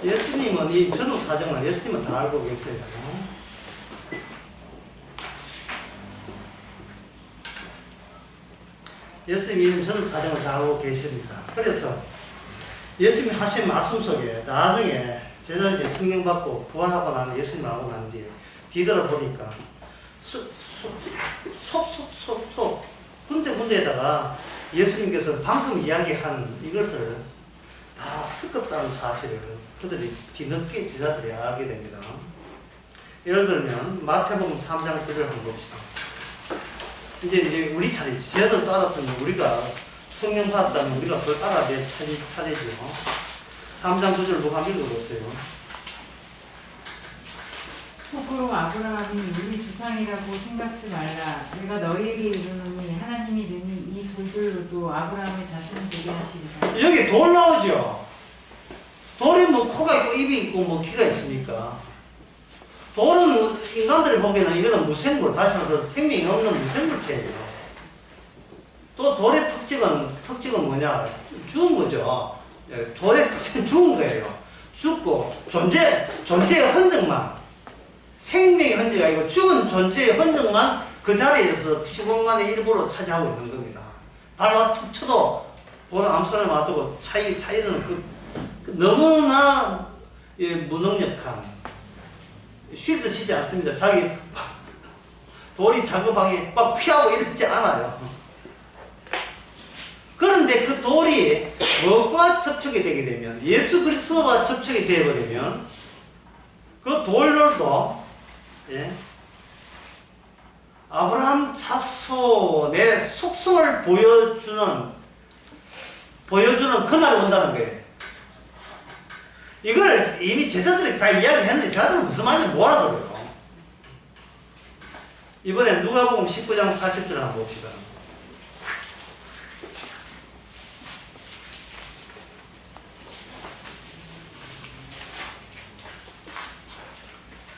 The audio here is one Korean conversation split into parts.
예수님은 이 전후 사정을 예수님은 다 알고 계세요. 예수님이 전후 사정을 다 알고 계십니다. 그래서 예수님이 하신 말씀 속에 나중에 제자들이 성령 받고 부활하고 난 예수님을 알고 난 뒤에 뒤돌아보니까 군데군데에다가 예수님께서 방금 이야기한 이것을 다 섞었다는 사실을 그들이 뒤늦게 제자들이 알게 됩니다. 예를 들면 마태복음 3장 9절 한번 봅시다. 이제 우리 차례지. 제자들도 알았더니 우리가 성령 받았다면 우리가 그걸 알아야 될 차례지요. 3장 9절 누가 한번 읽어보세요. 속으로 아브라함이 우리 조상이라고 생각지 말라. 내가 너희에게 이르노니 하나님이 능히 이 돌들로도 아브라함의 자손을 되게 하시리라. 여기 돌 나오죠. 돌이 뭐 코가 있고 입이 있고 뭐 귀가 있으니까. 돌은 인간들이 보기에는 이거는 무생물, 다시 말해서 생명이 없는 무생물체예요. 또 돌의 특징은 뭐냐? 죽은 거죠. 돌의 특징은 죽은 거예요. 죽고 존재의 흔적만, 생명의 흔적이 아니고 죽은 존재의 흔적만 그 자리에서 시공간의 일부로 차지하고 있는 겁니다. 발과 툭 쳐도 보는 암손에 맞고 차이는 너무나 무능력한, 쉴드 치지 않습니다. 자기 돌이 자급하게 막 피하고 이러지 않아요. 그런데 그 돌이 무엇과 접촉이 되게 되면, 예수 그리스도와 접촉이 되어버리면 그 돌들도 아브라함 자손의 속성을 보여주는 그날이 온다는 거예요. 이걸 이미 제자들이 다 이야기했는데 제자들은 무슨 말인지 못 알아들어요. 이번에 누가복음 19장 40절 한번 봅시다.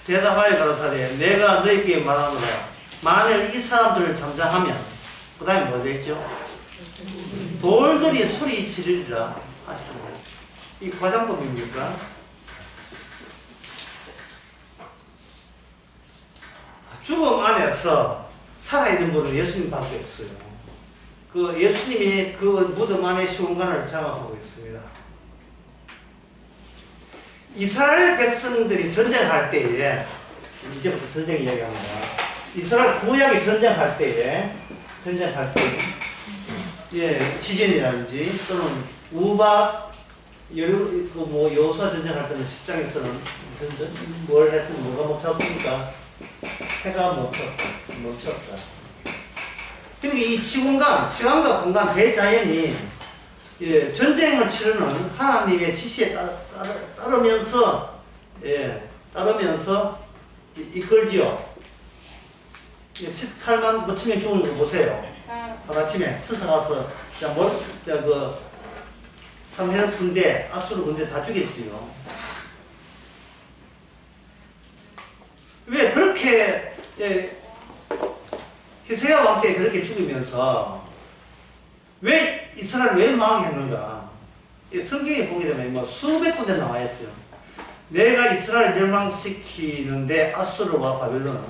대답하여 가라사대 내가 너희에게 말하노라 만일 이 사람들을 잠잠하면 그 다음에 뭐 되겠죠? 돌들이 소리 지르리라 하시는 거예요. 이 과장법입니까? 죽음 안에서 살아있는 분은 예수님밖에 없어요. 그 예수님이 그 무덤 안의 시공간을 장악하고 있습니다. 이스라엘 백성들이 전쟁할 때에, 이제부터 전쟁 이야기합니다. 이스라엘 구약이 전쟁할 때에, 지진이라든지 또는 우박, 여호수아 전쟁할 때는 10장에서는 뭘 했으면 뭐가 멈췄습니까? 해가 멈췄다. 그러니까 이 시간과 공간 대자연이 전쟁을 치르는 하나님의 지시에 따르면서 이끌지요. 18만 5천 명 죽은 거 보세요. 하루아침에 쳐서가서 산헤르 군대, 아수르 군대 다 죽였지요. 왜 그렇게 히스기야와 함께 그렇게 죽으면서 왜 이스라엘을 왜 망하게 했는가? 성경에 보게 되면 수백 군데 나와 있어요. 내가 이스라엘을 멸망시키는데 아수르와 바벨론은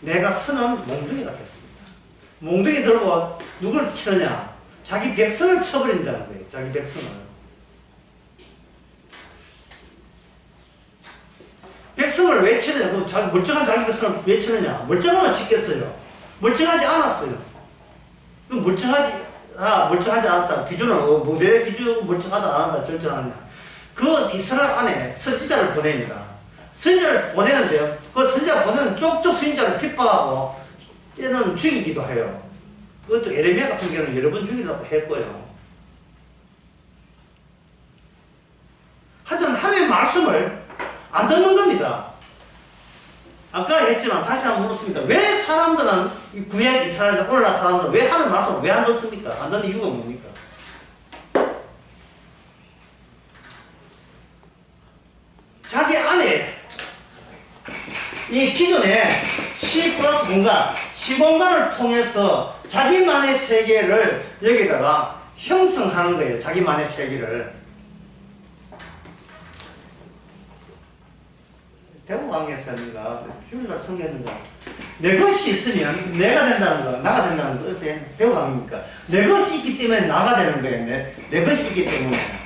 내가 서는 몽둥이가 됐습니다. 몽둥이 들고 누굴 치느냐? 자기 백성을 쳐버린다는 거예요. 자기 백성을. 백성을 왜 치느냐? 그럼 멀쩡한 자기 백성을 왜 치느냐? 멀쩡하면 치겠어요. 멀쩡하지 않았어요. 그럼 멀쩡하지 않았다. 기준은 뭐대 기준 멀쩡하다 안 한다 결정하느냐? 그 이스라엘 안에 선지자를 보냅니다. 선지자를 보내는데요. 그 선지자 보내는 쪽쪽 선지자를 핍박하고 때는 죽이기도 해요. 그것도 예레미야 같은 경우는 여러 번 죽이려고 했고요. 하여튼 하나님의 말씀을 안 듣는 겁니다. 아까 했지만 다시 한번 묻습니다. 왜 사람들은 이 구약 이스라엘 오늘날 사람들은 왜 하나님의 말씀을 왜 안 듣습니까? 안 듣는 이유가 뭡니까? 자기 안에 이 기존에 시 플러스 공간, 시공간을 통해서 자기만의 세계를 여기다가 형성하는 거예요. 자기만의 세계를. 대구강에서는가 주일날 성경인가 내 것이 있으면 내가 된다는 거, 나가 된다는 뜻이 대구강입니까? 내 것이 있기 때문에 나가 되는 거예요. 내 것이 있기 때문에.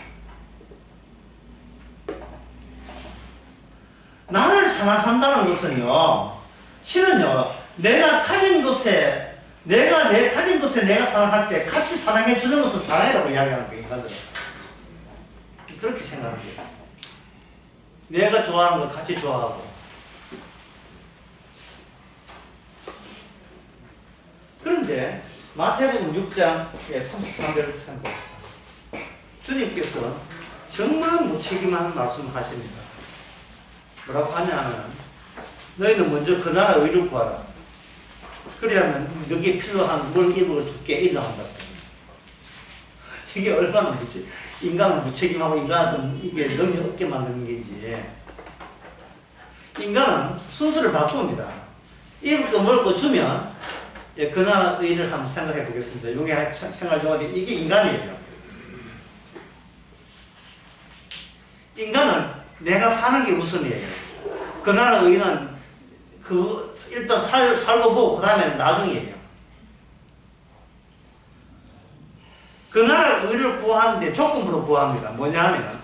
나를 사랑한다는 것은요, 실은요, 내가 가진 것에 내가 사랑할 때 같이 사랑해 주는 것을 사랑이라고 이야기하는 거예요, 인간들은. 그렇게 생각하는 거예요. 내가 좋아하는 거 같이 좋아하고. 그런데 마태복음 6장 33절을 생각합니다. 주님께서 정말 무책임한 말씀하십니다. 뭐라고 하냐면 너희는 먼저 그 나라 의를 구하라. 그래야면 너희에 필요한 뭘 입어 줄게 인정한다. 이게 얼마나 인간은 무책임하고 인간은 이게 능이 없게 만드는 게지. 인간은 순서를 바꿉니다. 입을 거 먹을 거 주면 그 나라 의를 한번 생각해 보겠습니다. 용의 생활 용어인데 이게 인간이에요. 인간은 내가 사는 게 우선이에요. 그 나라 의는 일단 살고 보고 그 다음에는 나중이에요. 그 나라 의를 구하는데 조건부로 구합니다. 뭐냐 하면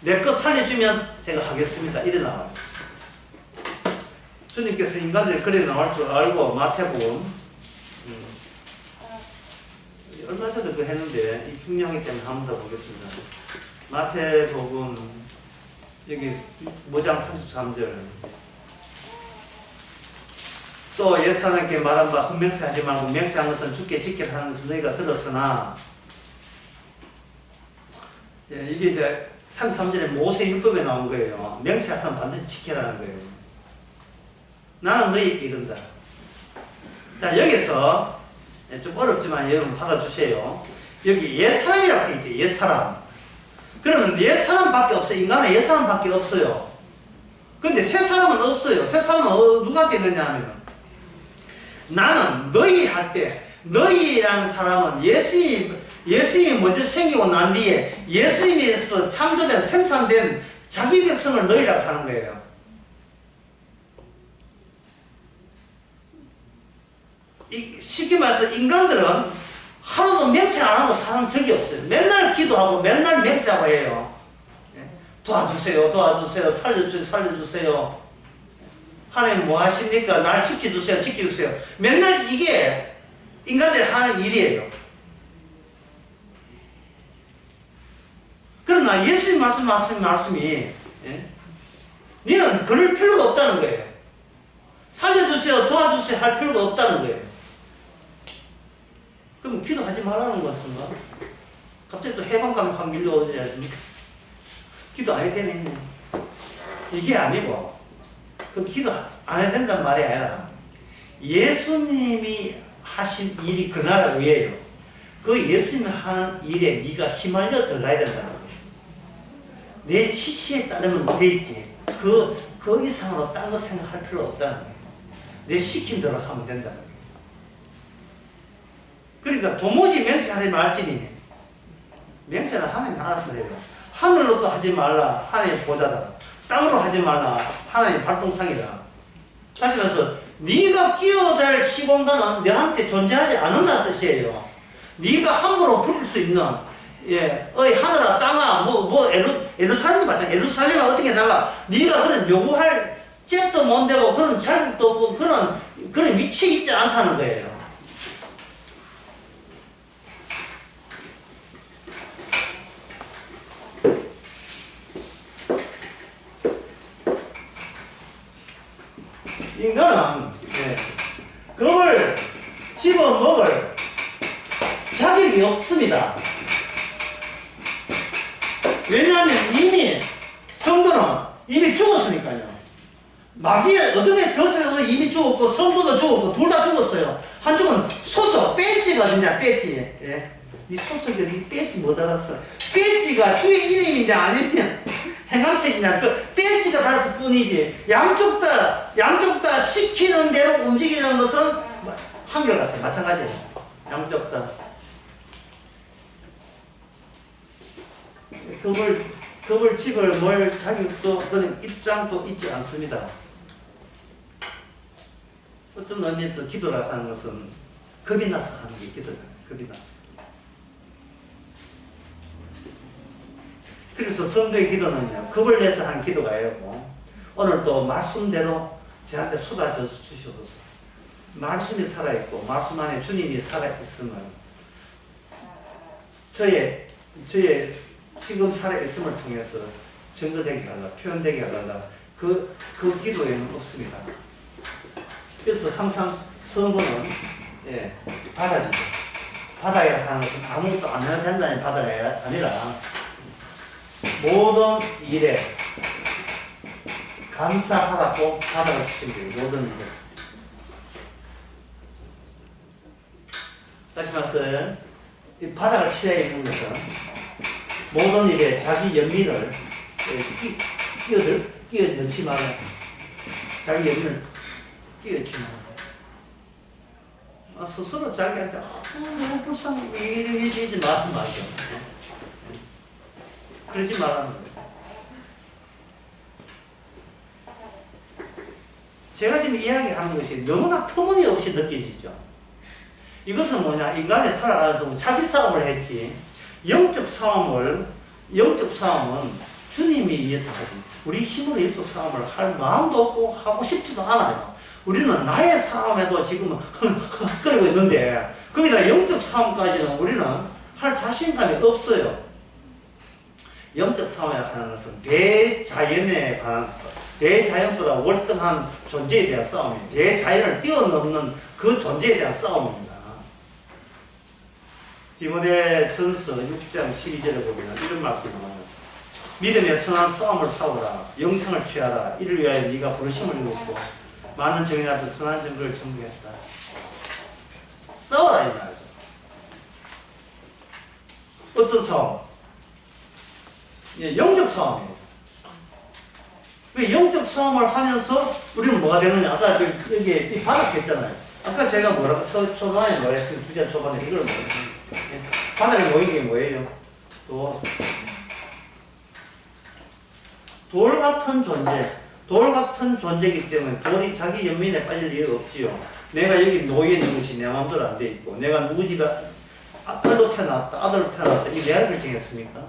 내 것 살려주면 제가 하겠습니다. 이래 나와요. 주님께서 인간들이 그래 나올 줄 알고 마태복음 얼마 전에 그 했는데 이 중요하기 때문에 한 번 더 보겠습니다. 마태복음 여기 5장 33절 또 옛사람에게 말한 바 흠맹세하지 말고 맹세한 것은 주께 지키라 하는 것을 너희가 들었으나 이게 이제 33절에 모세 율법에 나온 거예요. 맹세하면 반드시 지켜라는 거예요. 나는 너희에게 이른다. 자, 여기서 좀 어렵지만 여러분 받아주세요. 여기 옛사람이라고 되어 있죠. 옛사람. 그러면 옛사람밖에 없어요. 인간은 옛사람밖에 없어요. 근데 새사람은 없어요. 새사람은 누구한테 있느냐 하면 나는 너희 할 때 너희라는 사람은 예수님이 먼저 생기고 난 뒤에 예수님에서 창조된 생산된 자기 백성을 너희라고 하는 거예요. 쉽게 말해서 인간들은 하루도 맹세 안 하고 사는 적이 없어요. 맨날 기도하고 맨날 맹세하고 해요. 도와주세요, 도와주세요, 살려주세요, 살려주세요. 하나님 뭐 하십니까? 날 지켜주세요, 지켜주세요. 맨날 이게 인간들이 하는 일이에요. 그러나 예수님 말씀이 너는 그럴 필요가 없다는 거예요. 살려주세요, 도와주세요 할 필요가 없다는 거예요. 그럼 기도하지 말라는 것 같은가? 갑자기 또 해방감이 확 밀려오지 않습니까? 기도 안 해도 되네. 이게 아니고, 그럼 기도 안 해도 된다는 말이 아니라, 예수님이 하신 일이 그 나라 위에요. 그 예수님이 하는 일에 네가 휘말려 들어가야 된다는 거예요. 내 지시에 따르면 돼 있지. 그 이상으로 딴 거 생각할 필요 없다는 거예요. 내 시킨 대로 하면 된다는 거예요. 그러니까 도무지 맹세하지 말지니 맹세는 하나님이 알아서 해요. 하늘로도 하지 말라. 하나님 보좌다. 땅으로 하지 말라. 하나님 발동상이다. 다시 말해서 네가 끼어들 시공간은 너한테 존재하지 않는다는 뜻이에요. 네가 함부로 부릴 수 있는 어이 하늘아 땅아 예루살렘도 마찬가지. 예루살렘은 어떻게 달라. 네가 그런 요구할 잽도 못 되고 그런 자격도 없고 그런 위치에 있지 않다는 거예요. 인간은 그걸 집어먹을 자격이 없습니다. 왜냐하면 이미 성도는 이미 죽었으니까요. 마귀의 어둠의 결세도 이미 죽었고 성도도 죽었고 둘 다 죽었어요. 한쪽은 소속 배지가 어디냐 배지. 이 소속이 이 배지 못 알았어. 배지가 주의 이름인지 아니면 행함책이냐 그 배지가 달았을 뿐이지. 양쪽 다 시키는 대로 움직이는 것은 한결같아. 마찬가지예요. 양쪽 다. 겁을 집을 뭘 자격도 그런 입장도 있지 않습니다. 어떤 의미에서 기도라 하는 것은 겁이 나서 하는 게 기도잖아요. 겁이 나서. 그래서 성도의 기도는요, 겁을 내서 한 기도가 아니고 오늘 또 말씀대로 저한테 쏟아져 주셔서 말씀이 살아있고 말씀 안에 주님이 살아있음을 저의 지금 살아있음을 통해서 증거되게 하려, 표현되게 하려 그 기도에는 없습니다. 그래서 항상 성도는 받아주죠. 받아야 하는 것은 아무것도 안 해도 된다는 받아야 아니라 모든 일에 감사하라고 받아 주시면 돼요. 모든 일에. 다시 말씀, 이 바닥을 치려 있는 것은 모든 일에 자기 연민을 끼워 넣지 말아. 자기 연민을 끼워 넣지 말아. 스스로 자기한테 너무 불쌍해 이러지 말란 말이죠. 그러지 말라는 거예요. 제가 지금 이야기하는 것이 너무나 터무니없이 느껴지죠. 이것은 뭐냐, 인간이 살아가면서 자기 싸움을 했지, 영적 싸움은 주님이 위해서 하지, 우리 힘으로 영적 싸움을 할 마음도 없고 하고 싶지도 않아요. 우리는 나의 싸움에도 지금 헉거리고 있는데 거기다 영적 싸움까지는 우리는 할 자신감이 없어요. 영적 싸움에 관한 것은 대자연에 관한 싸움, 대자연보다 월등한 존재에 대한 싸움이에요. 대자연을 뛰어넘는 그 존재에 대한 싸움입니다. 디모데전서 6장 12절에 보면 이런 말씀이 나와요. 믿음의 선한 싸움을 싸우라. 영생을 취하라. 이를 위하여 네가 부르심을 입었고 많은 정인 앞에 선한 증거를 전개했다. 싸워라 이 말이죠. 어떤 싸움? 영적 싸움이에요. 왜 영적 싸움을 하면서 우리는 뭐가 되느냐? 아까 여기 바닥 했잖아요. 아까 제가 뭐라고 초반에 뭐라 했어요? 주제 초반에 이걸 뭐라 했어요? 바닥에 모인 게 뭐예요? 돌 같은 존재. 돌 같은 존재이기 때문에 돌이 자기 연민에 빠질 이유가 없지요. 내가 여기 놓여 있는 것이 내 마음대로 안 돼 있고, 내가 누구 집에 딸도 태어났다, 아들도 태어났다, 이 내가 결정했습니까?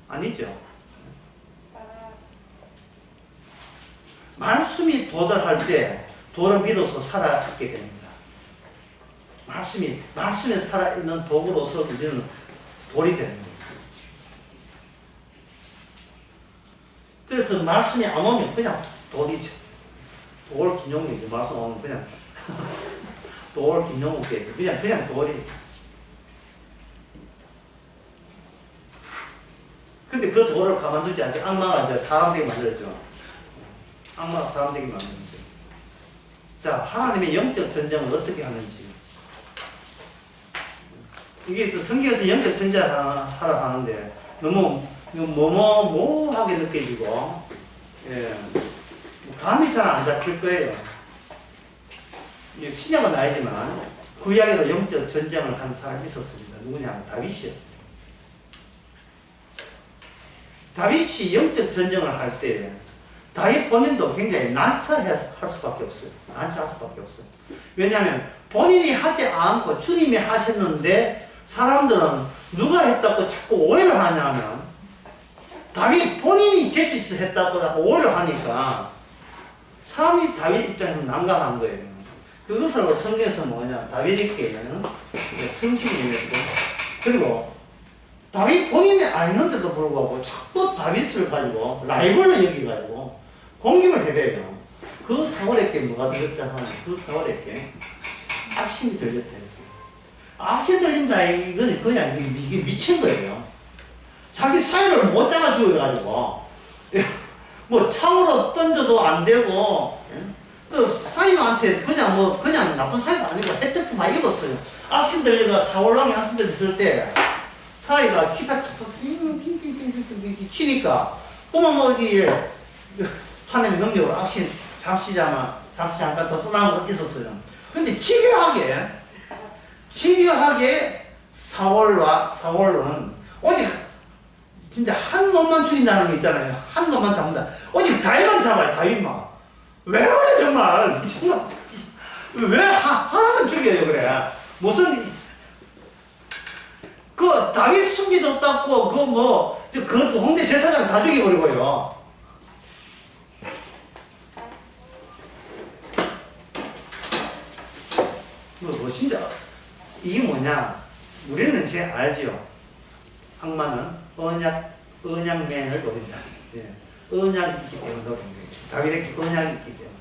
아니죠. 말씀이 도달할 때 돌은 비로소 살아있게 됩니다. 말씀에 살아있는 도구로서 우리는 돌이 되는 거예요. 그래서 말씀이 안 오면 그냥 돌이죠. 돌 김용욱이죠. 말씀 오면 그냥 돌 김용욱이죠. 그냥 돌이. 근데 그 돌을 가만두지 않게 악마가 이제 사람 되게 만들어죠. 악마가 사람 되게 만들죠. 자, 하나님의 영적 전쟁을 어떻게 하는지. 이게 성경에서 영적 전쟁을 하라 하는데 너무 모호하게 느껴지고, 감이 잘 안 잡힐 거예요. 신약은 아니지만 구약에도 영적 전쟁을 한 사람이 있었습니다. 누구냐? 다윗이었어요. 다윗이 영적 전쟁을 할 때 다윗 본인도 굉장히 난처할 수밖에 없어요. 난처할 수밖에 없어요. 왜냐하면 본인이 하지 않고 주님이 하셨는데 사람들은 누가 했다고 자꾸 오해를 하냐면 다윗 본인이 제주에서 했다고 자꾸 오해를 하니까 참이 다윗 입장에서 난감한 거예요. 그것으로 성경에서 뭐냐, 다윗에게 성심이 임했고, 그리고 다윗 본인이 아니는데도 불구하고 자꾸 다윗을 가지고 라이벌로 여기가지고 공격을 해대요. 그 사울에게 뭐가 들렸다 하면 그 사울에게 악심이 들렸다 했습니다. 악이 들린 자 이건 그냥 이게 미친 거예요. 자기 사위를 못 잡아 죽여가지고 뭐 창으로 던져도 안 되고, 그 사위한테 그냥 나쁜 사위가 아니고 혜택도 많이 입었어요. 악심 들려가 사울왕이 악심 들렸을 때 사위가 기타 쳐서 치니까 그만 이게 하나님의 능력으로 악신 잠시 잠깐 더 떠나는 거 있었어요. 근데 집요하게 사울은 오직 진짜 한 놈만 죽인다는 거 있잖아요. 한 놈만 잡는다. 오직 다윗만 잡아요. 다윗만. 왜 그래 정말. 정말 왜 하나만 죽여요 그래. 무슨 그 다윗 숨겨줬다고 그 홍대 제사장 다 죽여버리고요. 진짜 이게 뭐냐. 우리는 제 알지요. 악마는 언약맨을 노린다. 예. 언약이 있기 때문에 노린 거예요. 다윗에게 언약이 있기 때문에.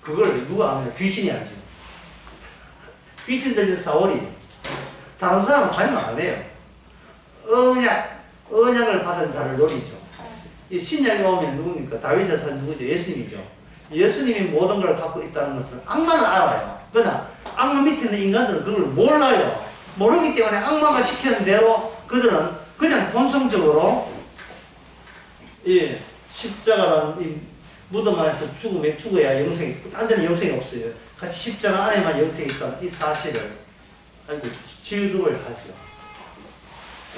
그걸 누가 아냐? 귀신이 알죠. 귀신 들린 사울이 다른 사람은 관여 안 해요. 언약을 받은 자를 노리죠. 이 신약에 오면 누굽니까? 다윗의 자손 누구죠? 예수님이죠. 예수님이 모든 걸 갖고 있다는 것을 악마는 알아요. 그러나 악마 밑에 있는 인간들은 그걸 몰라요. 모르기 때문에 악마가 시키는 대로 그들은 그냥 본성적으로 이 십자가라는 이 무덤 안에서 죽어야 영생이 있고 딴 데는 영생이 없어요. 같이 십자가 안에만 영생이 있다는 이 사실을 알고 질급을 하죠.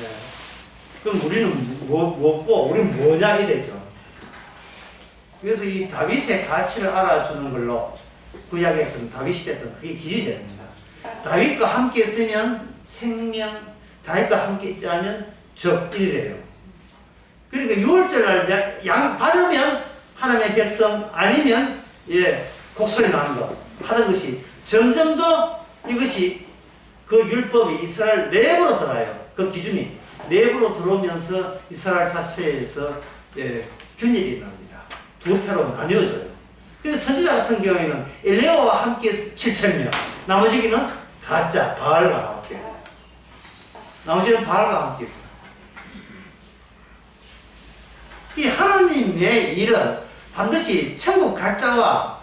예. 그럼 우리는 뭐고 우리는 뭐냐 이 되죠. 그래서 이 다윗의 가치를 알아주는 걸로 구약에서는 다윗이 됐던 그게 기준이 됩니다. 다윗과 함께 있으면 생명, 다윗과 함께 있지 않으면 적이 돼요. 그러니까 6월절날 양 받으면 하나님의 백성 아니면 곡소리 나는 거 하던 것이 점점 더 이것이 그 율법이 이스라엘 내부로 들어가요. 그 기준이 내부로 들어오면서 이스라엘 자체에서 균일이 일어납니다. 두 패로 나뉘어져요. 그래서 선지자 같은 경우에는 엘레오와 함께 7,000명, 나머지는 가짜 바알과 함께, 나머지는 바알과 함께 있어요. 이 하나님의 일은 반드시 천국 갈 자와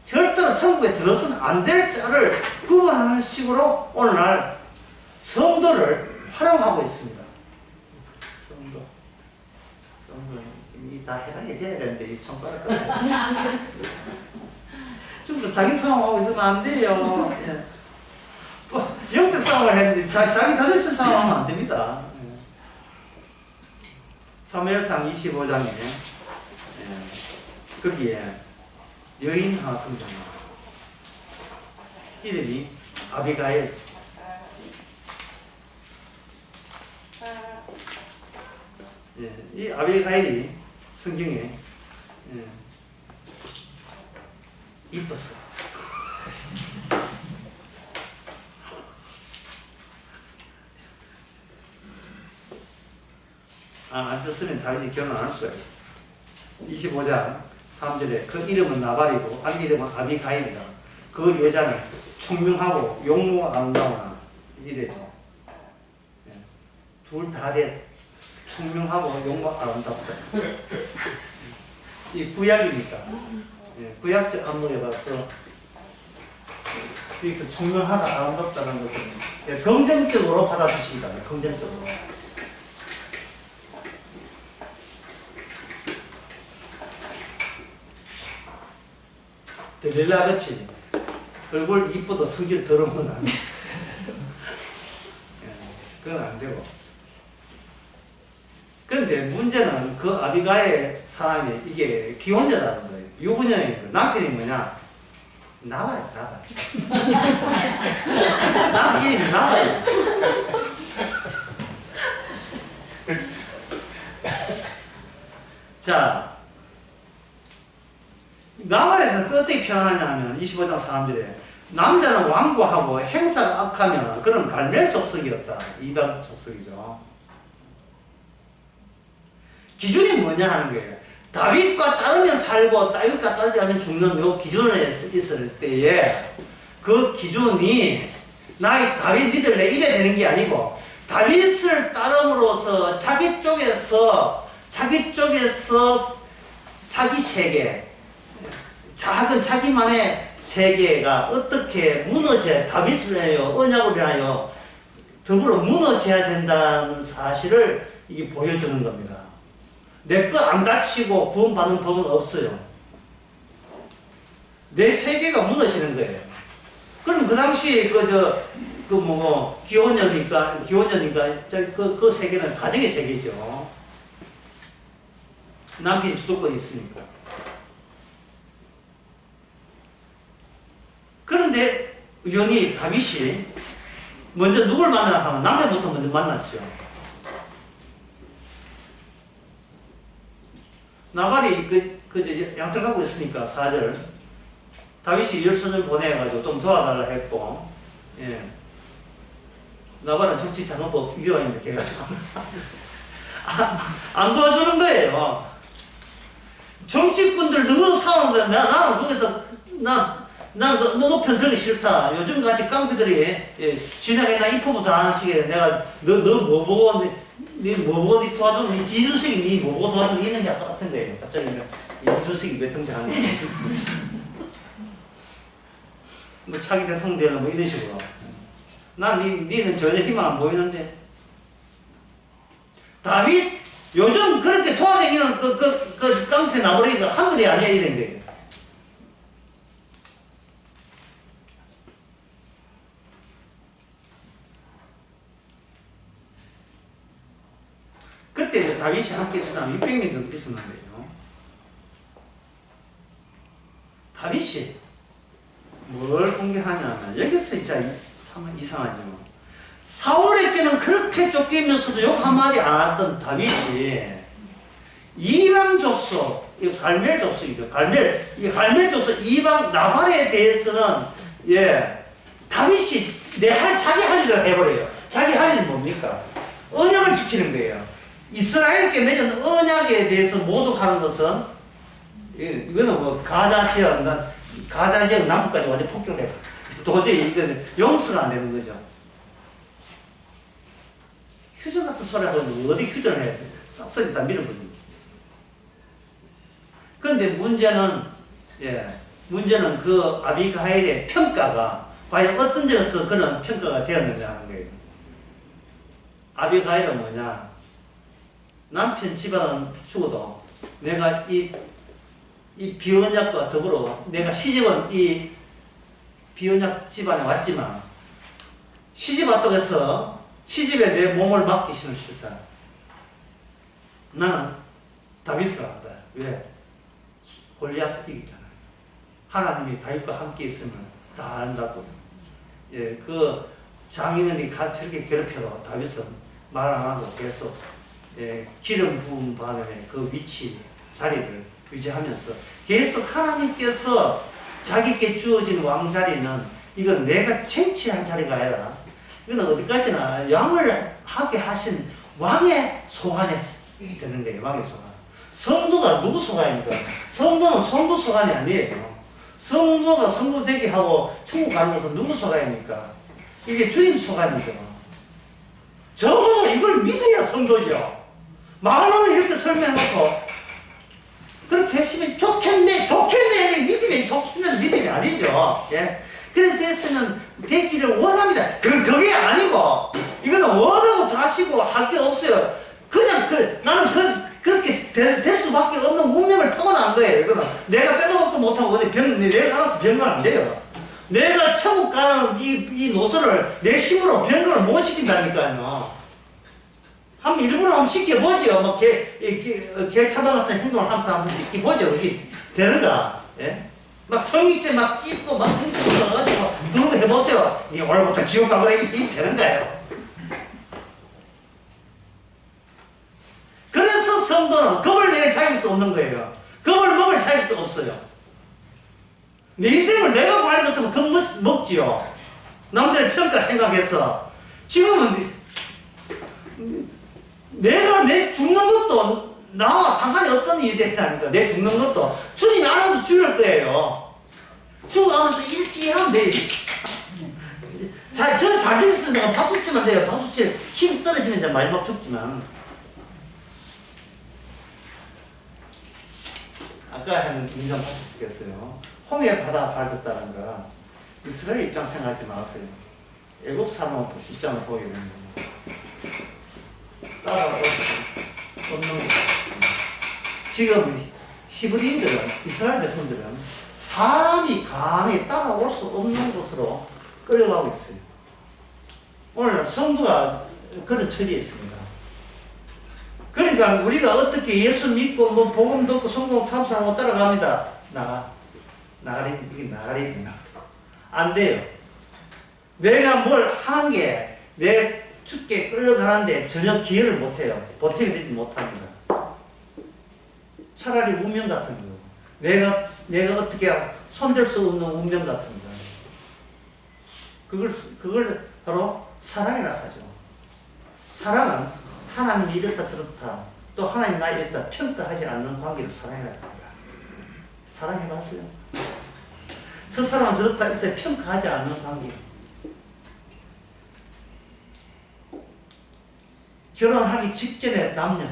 절대로 천국에 들어서는 안 될 자를 구분하는 식으로 오늘날 성도를 활용하고 있습니다. 성도는 다 해당이 돼야 되는데 이 손가락 같은 좀 자기 상황하고 있으면 안 돼요. 예. 영적 상황을 했는데 자기 자존심 상황하면 안 됩니다. 사무엘상 25장에 거기에 여인 하나 등장합니다. 이름이 아비가일. 이 아비가일이 성경에 이뻤어. 안 떴으면 다윗이 결혼 안 할 거예요. 25장 3절에 그 이름은 나발이고 아기 이름은 아비가일이다. 그 여자는 총명하고 용모가 아름다우나 이래죠. 둘 다 돼. 총명하고 용모가 아름답다. 이 구약이니까 구약적 안목에 봐서 여기서 총명하다 아름답다는 것은 긍정적으로 받아주시기 바랍니다. 긍정적으로. 들릴라 같이 얼굴 이쁘도 성질 더러우면 안 돼. 그건 안 되고. 근데 문제는 그 아비가의 사람이 이게 기혼자라는 거예요. 유부녀인 거예요. 남편이 뭐냐? 나와요, 나와요. 남 이름이 나와요. 자, 나만에서 어떻게 표현하냐면 25장 3절에 남자는 완고하고 행사가 악하면 그런 갈멜 족속이었다. 이방 족속이죠. 기준이 뭐냐 하는 거예요. 다윗과 따르면 살고 다윗과 따르지 않으면 죽는 요 기준을 있을 때에 그 기준이 나의 다윗 믿을래 이래 되는 게 아니고 다윗을 따름으로써 자기 쪽에서 자기 세계 작은 자기만의 세계가 어떻게 무너져야 다윗을 해요 언약을 하여 더불어 무너져야 된다는 사실을 이게 보여주는 겁니다. 내 거 안 다치고 구원받는 법은 없어요. 내 세계가 무너지는 거예요. 그럼 그 당시에 기혼녀니까 그 세계는 가정의 세계죠. 남편이 주도권이 있으니까. 그런데 우연히 다윗이 먼저 누굴 만나라 하면 남편부터 먼저 만났죠. 나발이 양털 갖고 있으니까 4절 다윗이 열손을 보내가지고 좀 도와달라 했고, 예. 나발은 정치자금법 위반인데 걔가지고 안 도와주는 거예요. 정치꾼들 누구 싸우는데 나는 거기서 난 너무 편 들기 싫다. 요즘 같이 깡패들이 지나게 나 입포부터 안 하시게 내가 너 뭐 보고 니 도와주는 니 이준석이 니 뭐 보고 도와주는 이는 게 똑같은 거예요. 갑자기 이준석이 몇 등장하는 거예요. 뭐 차기 대통령 되려면 뭐 이런 식으로. 니는 전혀 희망 안 보이는데. 다윗 요즘 그렇게 도와다니는 그 깡패 나무래기가 하늘이 아니야 이런 거예요. 그때 다윗이 함께 있었던 사람 600명 정도 있었는데요. 다윗이 뭘 공개하냐면 여기서 진짜 이상하죠. 사울에게는 그렇게 쫓기면서도 욕 한마디 안 했던 다윗이 이방 족속, 갈멜 족속이죠. 갈멜 족속 이방 나발에 대해서는 다윗이 자기 할 일을 해버려요. 자기 할 일은 뭡니까? 언약을 지키는 거예요. 이스라엘께 맺은 언약에 대해서 모독하는 것은 이거는 뭐 가자 지역 남부까지 완전 폭격해. 도저히 이거는 용서가 안 되는 거죠. 휴전 같은 소리 하고 있는데 어디 휴전을 해야 돼? 싹싹이 다 밀어버립니다. 그런데 문제는 그 아비가일의 평가가 과연 어떤 점에서 그런 평가가 되었느냐 하는 거예요. 아비가일은 뭐냐? 남편 집안은 죽어도 내가 이 비언약과 더불어 내가 시집은 이 비언약 집안에 왔지만 시집 왔다고 해서 시집에 내 몸을 맡기시는 싫다. 나는 다윗을 한다. 왜? 골리앗을 이겼잖아요. 하나님이 다윗과 함께 있으면 다 안다고. 그 장인어른이 저렇게 괴롭혀도 다윗은 말 안 하고 계속 기름 부음 바람에 그 위치, 자리를 유지하면서 계속 하나님께서 자기께 주어진 왕자리는 이건 내가 쟁취한 자리가 아니라 이거는 어디까지나 왕을 하게 하신 왕의 소관에 되는 거예요. 왕의 소관. 성도가 누구 소관입니까? 성도는 성도 소관이 아니에요. 성도가 성도 되게 하고 천국 가는 것은 누구 소관입니까? 이게 주님 소관이죠. 적어도 이걸 믿어야 성도죠. 말로는 이렇게 설명해놓고 그렇게 했으면 좋겠네 믿음이 좋겠는 믿음이 아니죠. 그래서 됐으면 되기를 원합니다. 그게 아니고 이거는 원하고 자시고 할 게 없어요. 그냥 나는 그렇게 될 수밖에 없는 운명을 타고난 거예요. 이거는 내가 빼도 못하고 내가 알아서 변경 안 돼요. 내가 천국 가는 이 노선을 내 힘으로 변경을 못 시킨다니까요. 일부러 한번 시켜보죠. 뭐, 개 차방 같은 행동을 하면서 한번 시켜보죠. 그게 되는가? 막 성의체 막 찝고, 막 성의체 올라가가지고, 그런 거 해보세요. 오늘부터 지옥 가거나 이게 되는가요? 그래서 성도는 겁을 낼 자격도 없는 거예요. 겁을 먹을 자격도 없어요. 내 인생을 내가 관리 같으면 겁 먹지요. 남들의 평가 생각해서. 지금은, 내 죽는 것도 나와 상관이 없던 일이 되니까 내 죽는 것도 주님이 알아서 죽일 거예요. 죽어가면서 일찍 하면 돼. 저 자주 있으면 내가 박수 치면 돼요. 박수 칠 힘 떨어지면 이제 마지막 죽지만. 아까 한 인정 하셨겠어요. 홍해 바다 가졌다는 거 이스라엘 입장 생각하지 마세요. 애국 사람 입장을 보게 됩니다. 따라올 수 없는 거예요. 지금 히브리인들은, 이스라엘 백성들은 사람이 감히 따라올 수 없는 곳으로 끌려가고 있어요. 오늘 성도가 그런 처지에 있습니다. 그러니까 우리가 어떻게 예수 믿고 뭐 복음 듣고 성공 참사하고 따라갑니다. 나가리 안 돼요. 내가 뭘 하는 게 내 죽게 끌려가는데 전혀 기여를 못해요. 보탬이 되지 못합니다. 차라리 운명 같은 거. 내가 어떻게 손댈 수 없는 운명 같은 거. 그걸 바로 사랑이라 하죠. 사랑은 하나님이 이렇다 저렇다 또 하나님 나에 이렇다 평가하지 않는 관계를 사랑이라 합니다. 사랑해봤어요? 저 사람은 저렇다 이렇다 평가하지 않는 관계. 결혼하기 직전에 남녀.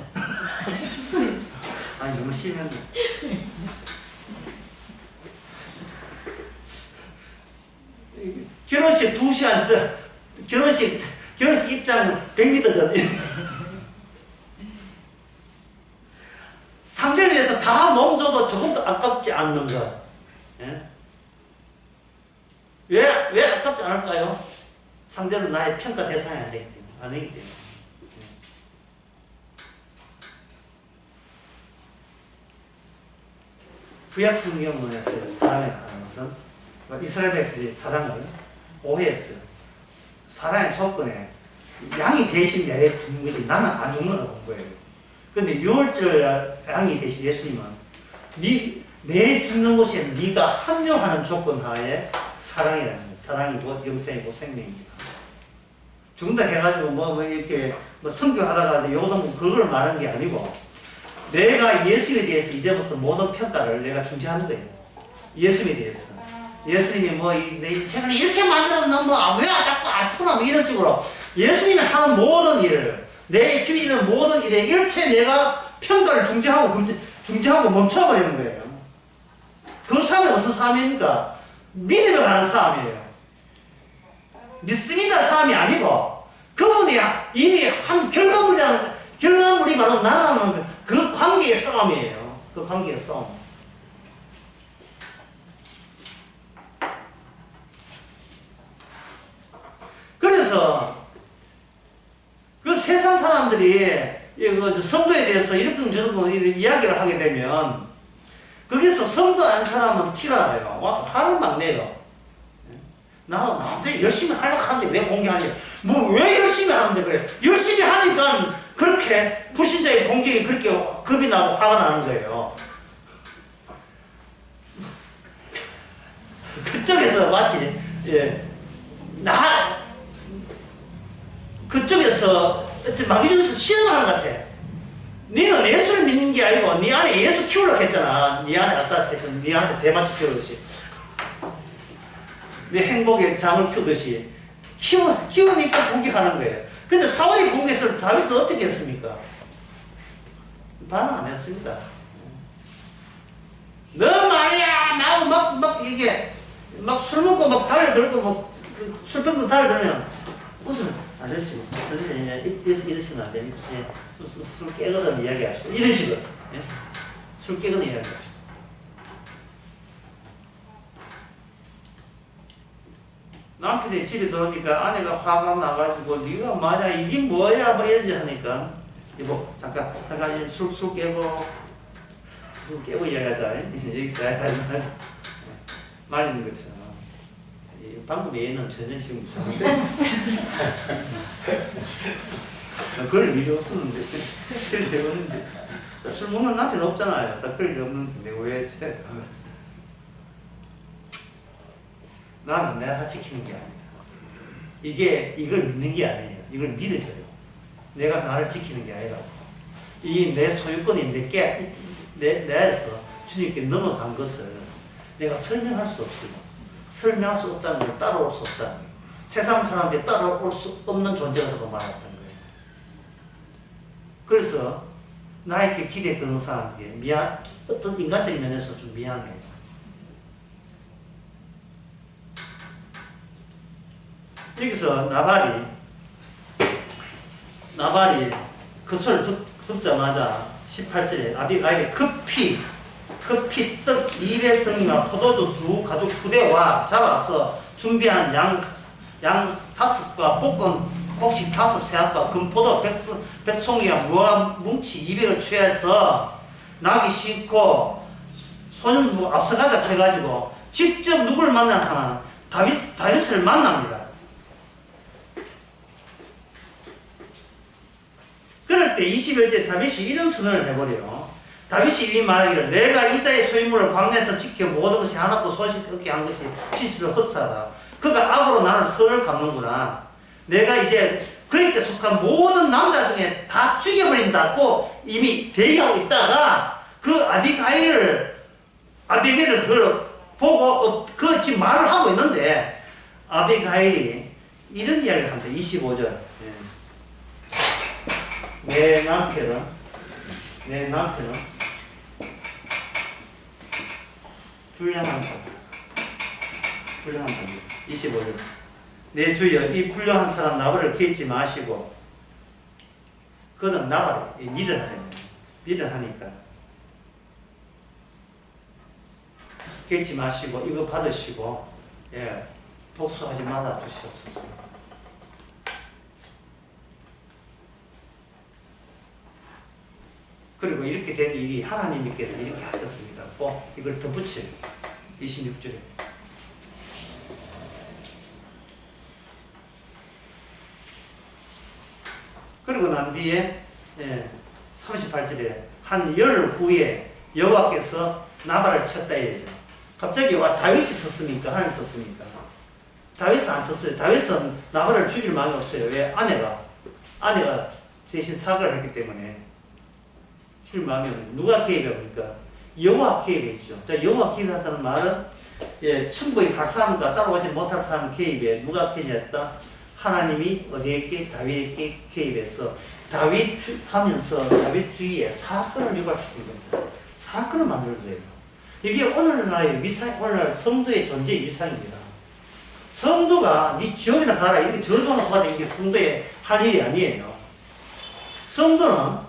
아니 너무 심한데. 결혼식 2시간 전, 결혼식 입장은 100m 전. 상대를 위해서 다 몸 줘도 조금도 아깝지 않는 것. 예? 왜 아깝지 않을까요? 상대는 나의 평가 대상이 아니기 때문에. 구약 성경에서 사랑이라는 것은 이스라엘 백성들이 사랑을 오해했어요. 사랑의 조건에 양이 대신 내게 죽는 것이 나는 안 죽는다고 본 거예요. 근데 6월절 양이 대신 예수님은 내 죽는 곳에 네가 합류하는 조건 하에 사랑이라는 거예요. 사랑이고 영생이고 생명입니다. 죽는다 해가지고 이렇게 선교하다가 요즘 그걸 말하는 게 아니고 내가 예수님에 대해서 이제부터 모든 평가를 내가 중지하는 거예요. 예수님에 대해서. 예수님이 내 세상을 이렇게 만들었는 왜 자꾸 아프나 이런 식으로 예수님이 하는 모든 일을 내 주위에 있는 모든 일에 일체 내가 평가를 중지하고 멈춰버리는 거예요. 그 삶이 무슨 삶입니까? 믿음을 가는 삶이에요. 믿습니다 삶이 아니고 그분이 이미 한 결과물이 바로 나라는 그 관계의 싸움이에요. 그 관계의 싸움. 그래서 그 세상 사람들이 성도에 대해서 이렇게 저렇게 이야기를 하게 되면 거기서 성도 안 사람은 티가 나요. 와 화를 막 내요. 나도 남들 열심히 하려고 하는데 왜 공개하냐. 왜 열심히 하는데 그래. 열심히 하니까 그렇게 불신자의 공격이 그렇게 겁이 나고 화가 나는 거예요. 그쪽에서 마치 그쪽에서 마귀적에서 시험하는 것 같아. 너는 예수를 믿는 게 아니고 네 안에 예수 키우려고 했잖아. 네 안에 아까 했잖아. 네 안에 대마초 키우듯이 네 행복의 장을 키우듯이 키우니까 공격하는 거예요. 근데 사울이 공격해서 다윗은 어떻게 했습니까? 반응 안 했습니다. 너 말이야 나하고 이게 술 먹고 달려들고 술병도 달려들면 무슨 아저씨 이러시면 안 됩니다. 예. 술 깨거든 이야기합시다. 이런 식으로 예? 술 깨거든 이야기합시다. 남편이 집에 들어오니까 아내가 화가 나가지고 네가 맞아 이게 뭐야 막 이러지 하니까 여보 잠깐 술 깨고 이야기하자. 여기서 하지 말리는 것처럼 방금 얘는 전혀 지금 이상한데 그럴 일이 없었는데 그럴 일이 없는데 술 먹는 남편 없잖아요. 다 그럴 일이 없는데 왜 나는 내가 지키는 게 아니다. 이걸 믿는 게 아니에요. 이걸 믿어져요. 내가 나를 지키는 게 아니라고. 이 내 소유권이 내에서 주님께 넘어간 것을 내가 설명할 수 없어요. 설명할 수 없다는 걸 따라올 수 없다는 거예요. 세상 사람들이 따라올 수 없는 존재가 되고 말았다는 거예요. 그래서 나에게 기대 거는 사람에게 어떤 인간적인 면에서 좀 미안해요. 여기서 나발이 그 소리를 듣자마자 18절에 아비가일이 급히 떡 200등이나 포도주 2 가죽 9대와 잡아서 준비한 양 5과 복권 곡식 5세압과 금포도 백송이와 무화 뭉치 200을 취해서 나기 싫고 소년 앞서가자 해가지고 직접 누구를 만나면 다윗을 만납니다. 그럴 때 21절 다윗이 이런 선언을 해버려요. 다윗이 이미 말하기를 내가 이자의 소유물을 광야에서 지켜 모든 것이 하나도 소식 없게 한 것이 실수로 헛사하다. 그가 악으로 나를 설을 갚는구나. 내가 이제 그에게 속한 모든 남자 중에 다 죽여버린다고 이미 대기하고 있다가 그 아비가일을 그걸 보고 그 지금 말을 하고 있는데 아비가일이 이런 이야기를 합니다. 25절 내 남편은 불량한 자다. 25절 내 주여 이 불량한 사람 나발을 깨지 마시고 그는 나발에 일을 하려면 일을 하니까 깨지 마시고 이거 받으시고 복수하지 말아 주시옵소서. 그리고 이렇게 된 일이 하나님께서 이렇게 하셨습니다. 꼭 이걸 덧붙여요. 26절에 그리고 난 뒤에 38절에 한 열 후에 여호와께서 나발을 쳤다 해야죠. 갑자기 다윗이 쳤습니까? 하나님 쳤습니까? 다윗은 안 쳤어요. 다윗은 나발을 죽일 마음이 없어요. 왜? 아내가 대신 사과를 했기 때문에 죽일 마음이 없어요. 누가 개입합니까? 여호와 개입했죠. 자, 여호와 개입했다는 말은 천국에 갈 사람과 따라오지 못할 사람 개입에 누가 개입했다? 하나님이 어디에게? 다윗에게 개입해서 다윗 하면서 다윗 주위에 사건을 유발시킨 겁니다. 사건을 만들어야 돼요. 이게 오늘날 성도의 존재의 위상입니다. 성도가 네 지옥이나 가라 이렇게 저주하는 도와주는 게 성도의 할 일이 아니에요. 성도는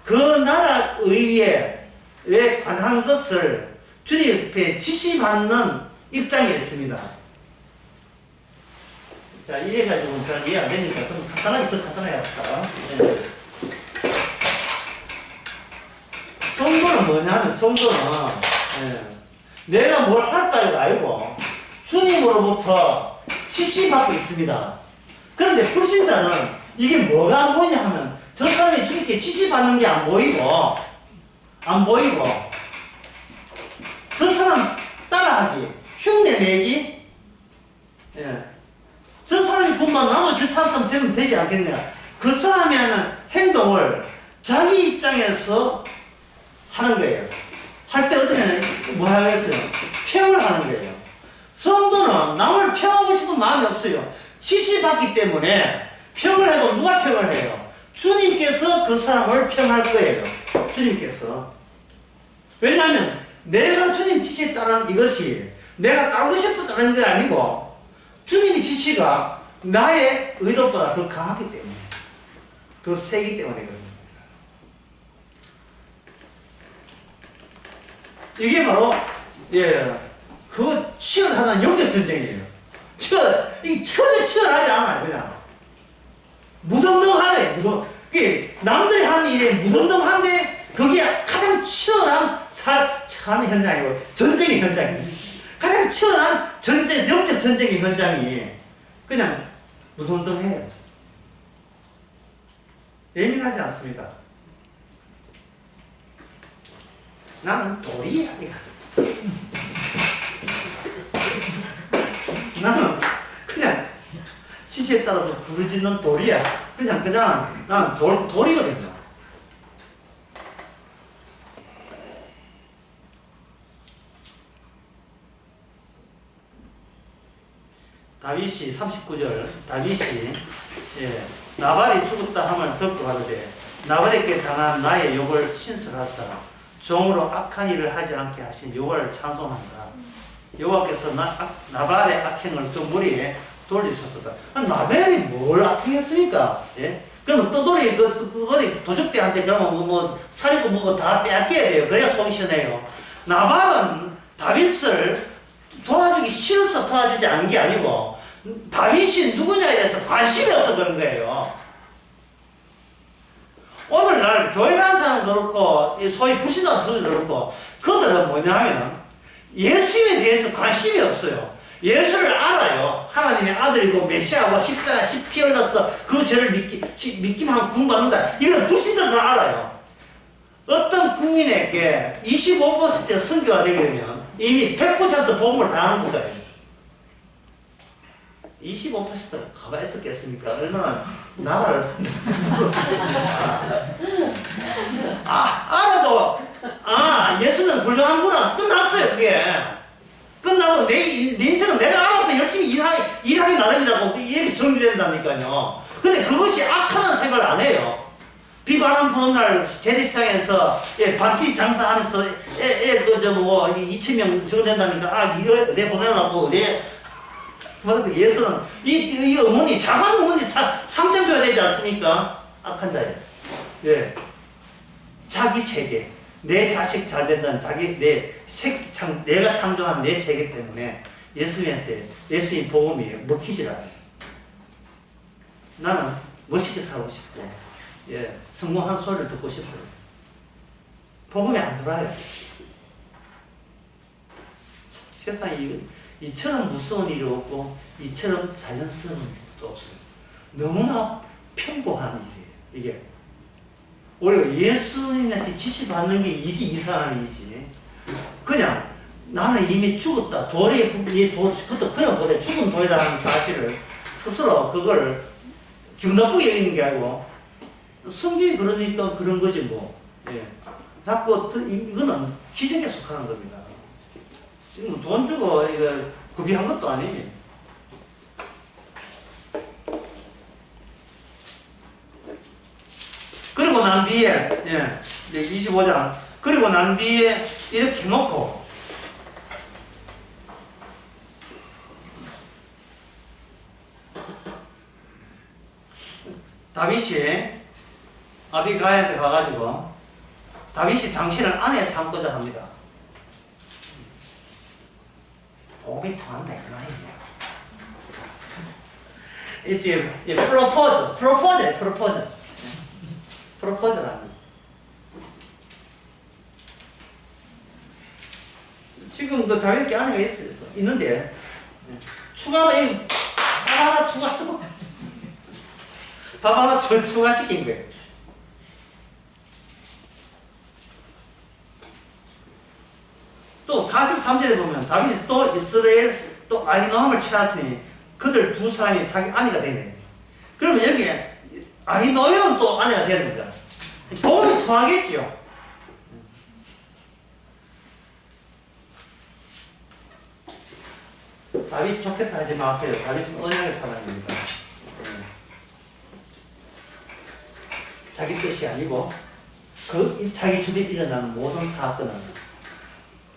그 나라 의회에 관한 것을 주님 앞에 지시받는 입장에 있습니다. 자, 이래가지고 잘 이해 안 되니까 좀 간단하게 더 간단하게 합시다. 성도는 뭐냐면 성도는 내가 뭘 할까요가 아니고 주님으로부터 지시받고 있습니다. 그런데 불신자는 이게 뭐가 안 보이냐 하면 저 사람이 주님께 지시받는 게 안 보이고 저 사람 따라하기 흉내내기 저 사람이 군만 나도 저 사람처럼 되면 되지 않겠냐. 그 사람이 하는 행동을 자기 입장에서 하는 거예요. 할 때 어떻게 뭐 하겠어요? 평을 하는 거예요. 성도는 남을 평하고 싶은 마음이 없어요. 지시받기 때문에 평을 해도 누가 평을 해요? 주님께서 그 사람을 평할 거예요. 주님께서. 왜냐하면 내가 주님 지시에 따른 이것이 내가 따르고 싶어서 하는 게 아니고 주님의 지시가 나의 의도보다 더 강하기 때문에 더 세기 때문에 그런 겁니다. 이게 바로 그 치열하다는 영적 전쟁이에요. 이 전혀 치열하지 않아요. 그냥 무덤덤하네. 남들이 하는 일에 무덤덤한데 거기에 가장 치열한 삶의 현장이고 전쟁의 현장이에요. 가장 치열한 영적 전쟁의 현장이 그냥 무덤덤해요. 예민하지 않습니다. 나는 돌이야. 나는 그냥 지시에 따라서 부르짖는 돌이야. 그냥 나는 돌이거든요. 다윗이 39절 다윗이 나발이 죽었다 함을 듣고 가로되 나발에게 당한 나의 욕을 신설하사 종으로 악한 일을 하지 않게 하신 여호와를 찬송한다. 여호와께서 나발의 악행을 그 무리에 돌리셨다. 나발이 뭘 악행했습니까? 그러면 떠돌이 어디 도적대한테 그러면 살이고 뭐고 다 빼앗겨야 돼요. 그래야 속이 시원해요. 나발은 다윗을 도와주기 싫어서 도와주지 않은 게 아니고 다윗이 누구냐에 대해서 관심이 없어 그런 거예요. 오늘날 교회 가는 사람 그렇고 소위 불신자들 그렇고 그들은 뭐냐 하면 예수님에 대해서 관심이 없어요. 예수를 알아요. 하나님의 아들이고 메시아고 십자가 피 흘려서 그 죄를 믿기만 구원받는다. 이런 불신자들은 알아요. 어떤 국민에게 25% 선교가 되게 되면 이미 100% 복음을 다 하는 거예요. 25%가 가만히 있었겠습니까? 얼마나 나라를 알아도 예수는 훌륭한구나. 끝났어요. 그게 끝나고 내 인생은 내가 알아서 열심히 일하기 나름이라고 이렇게 정리된다니까요. 근데 그것이 악하다는 생각을 안 해요. 비바람 부는 날 재래시장에서 반티 장사하면서 그저 뭐 2,000명 정된다니까 이거 내 보내려고 예수는 이 어머니 작은 어머니 상장 줘야 되지 않습니까? 악한 자예요. 예. 자기 세계, 내 자식 잘 된다는 내가 창조한 내 세계 때문에 예수님한테 예수님 복음이 먹히질 않아요. 나는 멋있게 살고 싶고, 성공한 소리를 듣고 싶어요. 복음이 안 들어와요. 세상에 이처럼 무서운 일이 없고 이처럼 자연스러운 일도 없어요. 너무나 평범한 일이에요. 이게 오히려 예수님한테 지시받는 게 이게 이상한 일이지. 그냥 나는 이미 죽었다. 그것도 그냥 돌에 죽은 돌이라는 사실을 스스로 그걸 기분 나쁘게 여기는 게 아니고 성경이 그러니까 그런 거지 뭐. 자꾸 이거는 기적에 속하는 겁니다. 지금 돈 주고 이거 구비한 것도 아니에요. 그리고 난 뒤에 25장 그리고 난 뒤에 이렇게 해놓고 다윗이 아비가일한테 가가지고 다윗이 당신을 아내 삼고자 합니다. 복음이 통한다 이 말이에요. 이제 프로포즈라는. 지금 그 다윗께 아내가 있는데 추가하면 밥 하나 추가시킨 거예요. 또 43절에 보면 다윗이 또 이스라엘 또 아히노함을 취하으니 그들 두 사람이 자기 아내가 되네. 그러면 여기에 아히노함은 또 아내가 되야 됩니다. 복음이 통하겠죠. 다윗 좋겠다 하지 마세요. 다윗은 언약의 사람입니다. 자기 뜻이 아니고 자기 주변에 일어나는 모든 사건은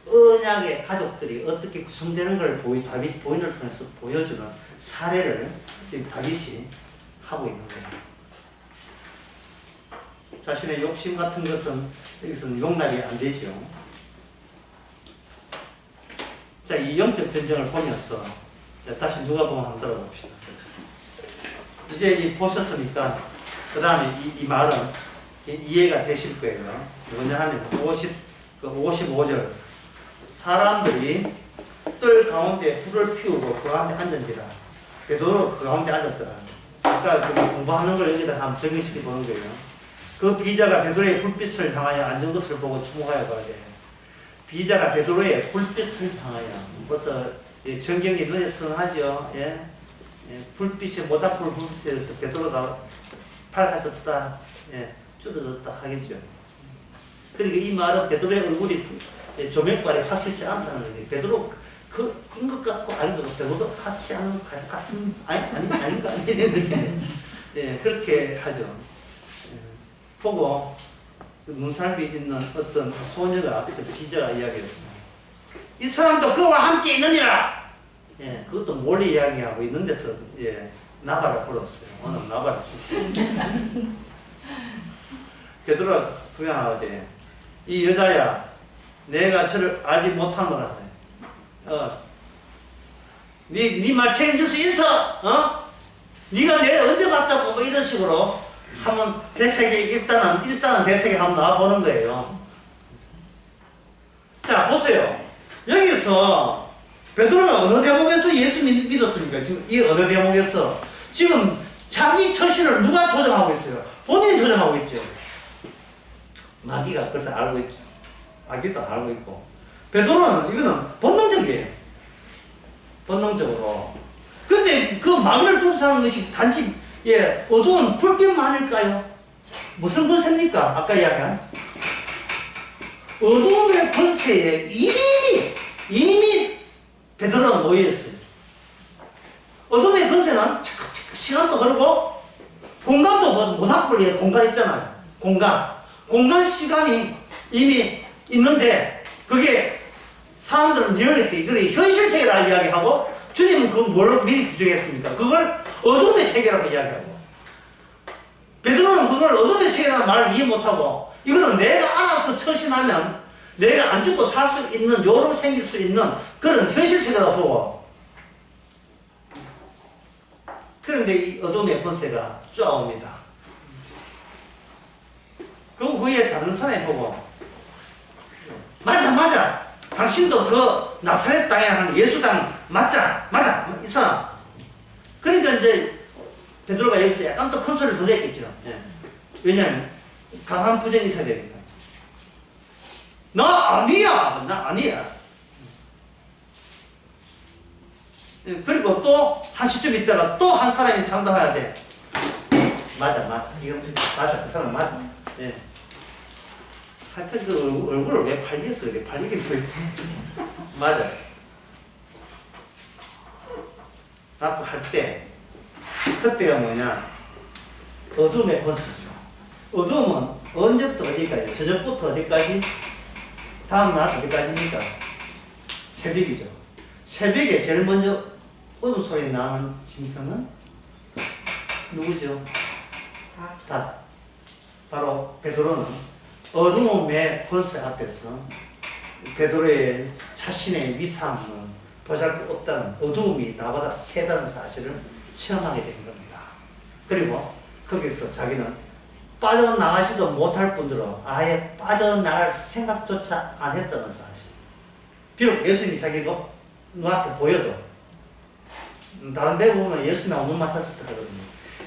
언약의 가족들이 어떻게 구성되는 걸 다윗 보인을 통해서 보여주는 사례를 지금 다윗이 하고 있는 거예요. 자신의 욕심 같은 것은 여기서는 용납이 안 되죠. 자, 이 영적 전쟁을 보면서 다시 누가복음 한번 들어봅시다. 이제 보셨으니까 그 다음에 이 말은 이해가 되실 거예요. 뭐냐 하면 55절 사람들이 뜰 가운데 불을 피우고 그 가운데 앉은지라 베드로가 그 가운데 앉았더라. 아까 그 공부하는 걸 여기다 한번 적용시켜 보는 거예요. 그 비자가 베드로의 불빛을 향하여 앉은 것을 보고 주목하여 가되 비자가 베드로의 불빛을 향하여 벌써 정경이 눈에 선하죠. 불빛이 모닥불 불빛에서 베드로가 밝아졌다, 줄어들었다 하겠죠. 그러니까 이 말은 베드로의 얼굴이 조명빨이 확실치 않다는 거지. 베드로 그인 것 같고 아닌 것 같고 베드로도 같지 않은 같은 아닌가 그렇게 하죠. 보고 눈살미 있는 어떤 소녀가 기자가 이야기했습니다. 이 사람도 그와 함께 있느니라. 그것도 몰래 이야기하고 있는 데서 나발을 불었어요. 오늘 나발을 줬어요. 베드로가 부양하되 이 여자야 내가 저를 알지 못하노라. 네 말 책임질 수 있어? 어? 네가 내가 언제 봤다고 뭐 이런 식으로 하면 대세계 일단은 대세계 한번 나와보는 거예요. 자, 보세요. 여기서 베드로가 어느 대목에서 예수 믿었습니까? 지금 이 어느 대목에서 지금 자기 처신을 누가 조정하고 있어요? 본인이 조정하고 있죠. 마귀가 그것을 알고 있죠. 마귀도 알고 있고. 베드로는 이거는 본능적이에요. 본능적으로. 근데 그 마귀를 쫓아가는 것이 단지 어두운 불빛만일까요? 무슨 권세입니까? 아까 이야기한 어두움의 권세에 이미 베드로가 놓여있어요. 어둠의 권세는 시간도 흐르고 공간도 못할 거예요. 공간 있잖아요. 공간 시간이 이미 있는데 그게 사람들은 리얼리티, 그게 현실 세계라 이야기하고 주님은 그걸 뭘로 미리 규정했습니까? 그걸 어둠의 세계라고 이야기하고 베드로는 그걸 어둠의 세계라는 말을 이해 못하고 이거는 내가 알아서 처신하면 내가 안 죽고 살 수 있는 요로 생길 수 있는 그런 현실 세계라고 보고 그런데 이 어둠의 권세가 쫓아옵니다. 그 후에 다른 사람이 보고 맞아 당신도 그 나사렛 땅에 한 예수당 맞자 이 사람. 그러니까 이제 베드로가 여기서 약간 더 큰 소리를 더 냈겠죠. 왜냐하면 강한 부정이 있어야 되니까. 나 아니야. 그리고 또 한 시쯤 있다가 또 한 사람이 장담해야 돼. 맞아. 이거 맞아. 그 사람 맞아. 예. 하여튼 그 얼굴을 왜 팔렸어? 이렇게 팔리긴 왜. 맞아. 라고 할 때, 그때가 뭐냐? 어둠의 권세죠. 어둠은 언제부터 어디까지? 저녁부터 어디까지? 다음날 어디까지입니까? 새벽이죠. 새벽에 제일 먼저 어둠 소리 나는 짐승은 누구죠? 다. 바로 베드로는 어둠의 권세 앞에서 베드로의 자신의 위상은 보잘것없다는 어두움이 나보다 세다는 사실을 체험하게 된 겁니다. 그리고 거기서 자기는 빠져나가지도 못할 뿐더러 아예 빠져나갈 생각조차 안 했다는 사실. 비록 예수님이 자기 눈앞에 보여도 다른 데 보면 예수님하고 눈 맞췄을 때 하거든요.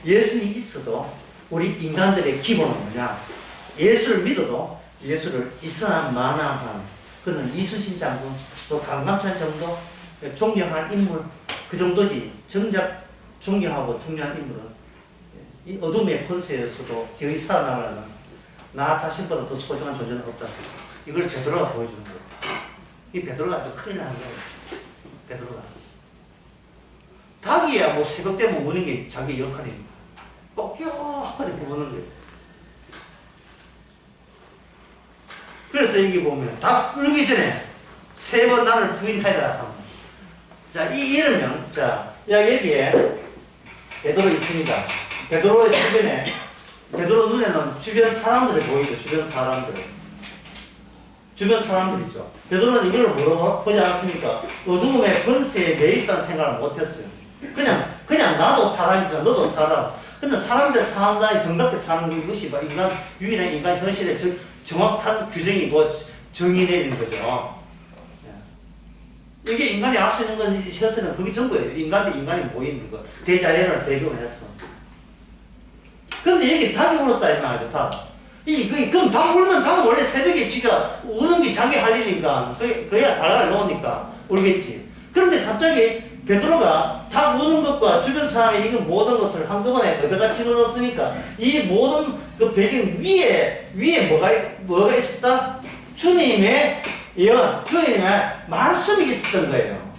예수님이 있어도 우리 인간들의 기본은 뭐냐? 예수를 믿어도 예수를 이상한 만화한 그는 이순신 장군 또 강감찬 정도 존경할 인물 그 정도지 정작 존경하고 중요한 인물은 이 어둠의 권세에서도 기어이 살아나가는 나 자신보다 더 소중한 존재는 없다. 이걸 베드로가 보여주는 거예요. 이 베드로가 아주 큰일 나는 거예요. 베드로가 닭이야 뭐 새벽 되면 우는 게 자기 역할입니다. 꼭요 이렇게 우는 거예요. 그래서 여기 보면 닭 울기 전에 3번 나를 부인하리라 합니다. 자, 이러면 자 여기에 베드로 있습니다. 베드로의 주변에 베드로 눈에는 주변 사람들이 보이죠. 주변 사람들이죠. 베드로는 이걸 뭐라고 보지 않았습니까? 어둠의 권세에 매있다는 생각을 못했어요. 그냥 나도 사람이죠. 너도 사람. 근데 사람들 사는 정답게 사는 것이 유일한 인간 현실의 정확한 규정이고 정의 내리는 거죠. 이게 인간이 알 수 있는 건 현실은 그게 전부예요. 인간이 모이는 거. 대자연을 배경으로 해서. 근데 여기 닭이 울었다 이 말이죠. 닭. 그럼 닭 울면 닭은 원래 새벽에 지가 우는 게 자기 할 일이니까 그야 달걀을 놓으니까 울겠지. 그런데 갑자기 베드로가 닭 우는 것과 주변 사람이 이건 모든 것을 한꺼번에 어디가 집어넣었습니까? 이 모든 그 배경 위에 뭐가 있었다? 주님의 예언, 주님의 말씀이 있었던 거예요.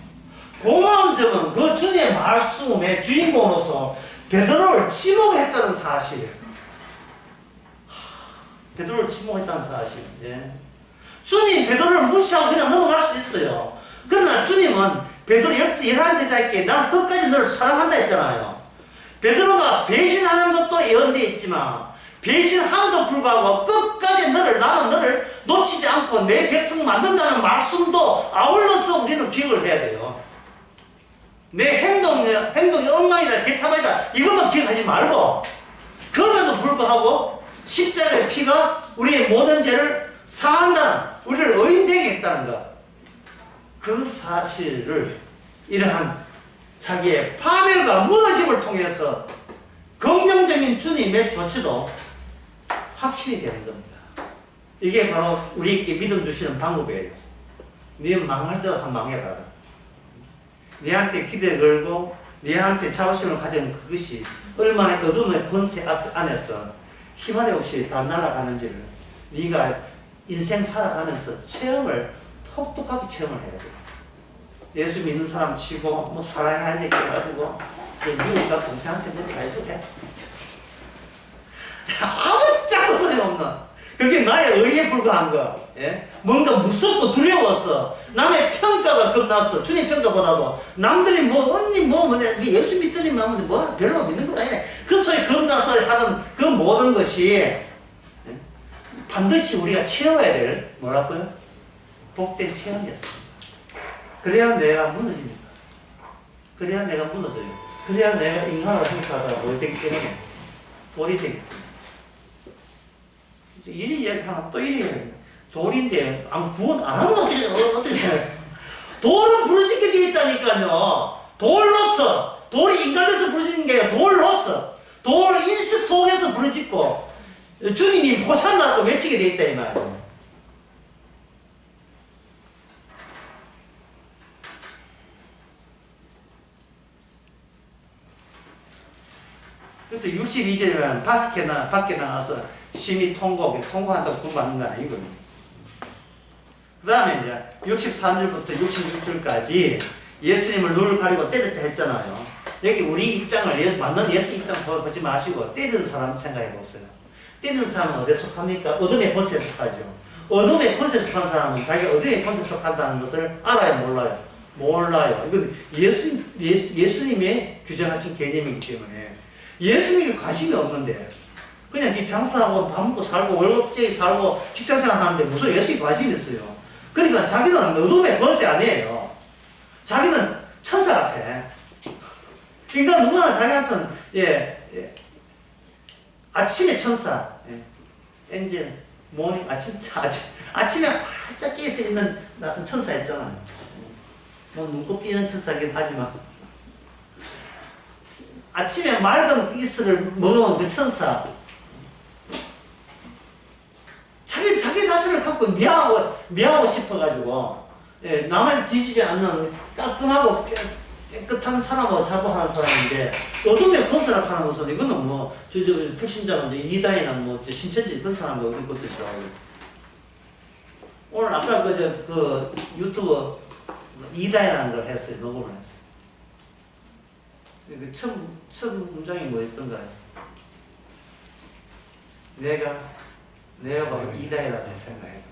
고마운 점은 그 주님의 말씀의 주인공으로서 베드로를 지목했다는 사실. 베드로를 지목했다는 사실. 예. 주님 베드로를 무시하고 그냥 넘어갈 수도 있어요. 그러나 주님은 베드로 11제자에게 난 끝까지 너를 사랑한다 했잖아요. 베드로가 배신하는 것도 예언되어 있지만 배신함에도 불구하고 끝까지 나는 너를 놓치지 않고 내 백성 만든다는 말씀도 아울러서 우리는 기억을 해야 돼요. 내 행동이 엉망이다, 개차반이다, 이것만 기억하지 말고, 그럼에도 불구하고, 십자가의 피가 우리의 모든 죄를 사한다는, 우리를 의인되게 했다는 것. 그 사실을 이러한 자기의 파멸과 무너짐을 통해서 긍정적인 주님의 조치도 확신이 되는 겁니다. 이게 바로 우리에게 믿음 주시는 방법이에요. 네 망할 때도 한 망해봐라. 네한테 기대 걸고 네한테 자부심을 가진 그것이 얼마나 어둠의 권세 안에서 희망이 없이 다 날아가는지를 네가 인생 살아가면서 체험을 똑똑하게 체험을 해야 돼. 예수 믿는 사람 치고 뭐 사랑해야지 그래가지고 미국가 동생한테 뭐 잘해주고 해. 아무 짝도 소용없는 그게 나의 의에 불과한 거. 예? 뭔가 무섭고 두려웠어. 남의 평가가 겁났어. 주님 평가보다도 남들이 뭐 언니 뭐 예수 믿더니 뭐 별로 믿는 것도 아니네. 그 소리 겁나서 하는 그 모든 것이 예? 반드시 우리가 채워야 될 뭐라고요? 복된 체험이었습니다. 그래야 내가 무너집니다. 그래야 내가 무너져요. 그래야 내가 인간으로 행사하다가 뭘 되기 때문에 돌이 되기 때문에 이리 이야기하면 또 이리 이야기해요. 돌인데 구원 안 하면 어떻게 해요? 돌은 부르짖게 되어 있다니까요. 돌로서 돌이 인간에서 부르짖는 게 아니라 돌로서 돌 인식 속에서 부르짖고 주님이 호산나고 외치게 되어 있다 이 말이에요. 그래서 62절이면 밖에 나가서 심히 통곡한다고 공부하는 건 아니거든요. 그 다음에 이제 63절부터 66절까지 예수님을 눈을 가리고 때렸다 했잖아요. 여기 우리 입장을 맞는 예수 입장 보지 마시고 때리는 사람 생각해 보세요. 때리는 사람은 어디에 속합니까? 어둠의 권세에 속하죠. 어둠의 권세에 속한 사람은 자기가 어둠의 권세에 속한다는 것을 알아요, 몰라요? 몰라요. 이건 예수님의 규정하신 개념이기 때문에 예수님에게 관심이 없는데 그냥 집 장사하고 밥 먹고 살고 월급쟁이 살고 직장생활 하는데 무슨 예수에 관심이 있어요. 그러니까 자기는 어둠의 권세 아니에요. 자기는 천사 같아. 그러니까 누구나 자기한테는 아침의 천사, 엔젤, 모닝, 아침에 활짝 깨서 있는 같은 천사 있잖아요. 뭐 눈곱 띄는 천사긴 하지만 아침에 맑은 이슬을 먹으면 그 천사 자기 자신을 갖고 미워하고 싶어가지고 남한테 뒤지지 않는 깔끔하고 깨끗한 사람하고 자부하는 사람인데 어둠의 권세라 하는 것은 이거는 뭐 불신자는 이다이나 뭐 신천지 그런 사람도 어떤 것을 좋아하고 오늘 아까 그 유튜브 이다이라는 걸 했어요. 녹음을 했어요. 첫 문장이 뭐였던가요? 내가 바로 이다이라고 생각해본다.